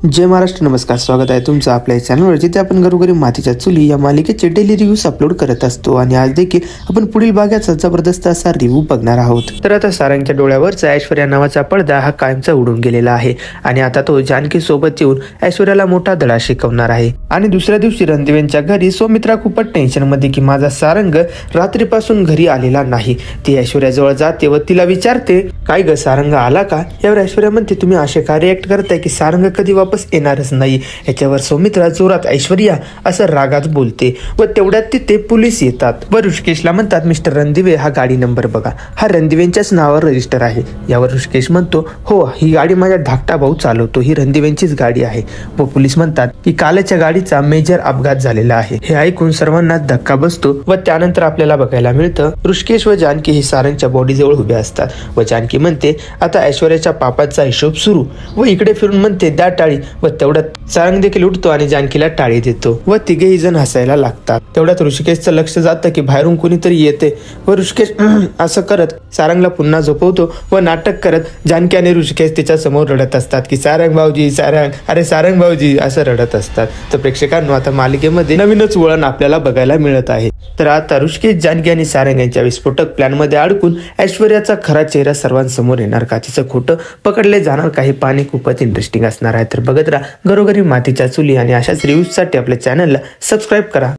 जय महाराष्ट्र, नमस्कार. स्वागत आहे तुमचं आपल्या चॅनलवर, जिथे आपण घरोघरी मातीच्या चुली या मालिकेचे डेली रिव्ह्यूज अपलोड करत असतो. आणि आज देखील आपण पुढील भागाचा जबरदस्त असा रिव्ह्यू बघणार आहोत. तर आता सारंगच्या डोळ्यावरचा ऐश्वर्या नावाचा पडदा हा कायमचा उडून गेलेला आहे आणि आता तो जानकी सोबत येऊन ऐश्वर्याला मोठा धडा शिकवणार आहे. आणि दुसऱ्या दिवशी रणदिवेंच्या घरी सौमित्रा खूपच टेन्शन मध्ये की माझा सारंग रात्रीपासून घरी आलेला नाही. ती ऐश्वर्याजवळ जाते व तिला विचारते, काय ग सारंग आला का? यावर ऐश्वर्या म्हणते, तुम्ही असे का रिएक्ट करताय की सारंग कधी वापस येणारच नाही. याच्यावर सौमित्रा जोरात ऐश्वर्या असं रागात बोलते व तेवढ्यात तिथे पोलीस येतात व ऋषिकेशला म्हणतात, मिस्टर रणदिवे हा गाडी नंबर बघा, हा रणदिवेंच्याच नावावर रजिस्टर आहे. यावर ऋषिकेश म्हणतो, हो ही गाडी माझा धाकटा भाऊ चालवतो, ही रणदिवेंचीच गाडी आहे. व पोलीस म्हणतात की कालच्या गाडीचा मेजर अपघात झालेला आहे. हे ऐकून सर्वांना धक्का बसतो व त्यानंतर आपल्याला बघायला मिळतं ऋषिकेश व जानकी ही सारंगच्या बॉडी जवळ उभे असतात व जानकी म्हणते, आता ऐश्वर्याच्या पापाचा हिशोब सुरू. व इकडे फिरून म्हणते, द्या टाळी. व तेवढ्यात सारंग देखील उठतो आणि जानकीला टाळी देतो व तिघेही जण हसायला लागतात. तेवढ्यात ऋषिकेशचं लक्ष जातं की बाहेरून कोणीतरी येते व ऋषिकेश असं करत सारंगला पुन्हा झोपवतो व नाटक करत जानकी आणि ऋषिकेश तिच्या समोर रडत असतात की सारंग भाऊजी, सारंग, अरे सारंग भाऊजी असं रडत असतात. तर प्रेक्षकांनो, आता मालिकेमध्ये नवीनच वळण आपल्याला बघायला मिळत आहे. तर आता ऋषिकेश, जानकी आणि सारंग यांच्या विस्फोटक प्लॅन मध्ये अडकून ऐश्वर्याचा खरा चेहरा सर्वांसमोर येणार का, तिचं खोटं पकडले जाणार काही पाणी खूपच इंटरेस्टिंग असणार आहे. तर बघत राहा घरोघरी मातीच्या चुली आणि अशाच रिव्ह्यूजसाठी आपल्या चॅनलला सबस्क्राईब करा.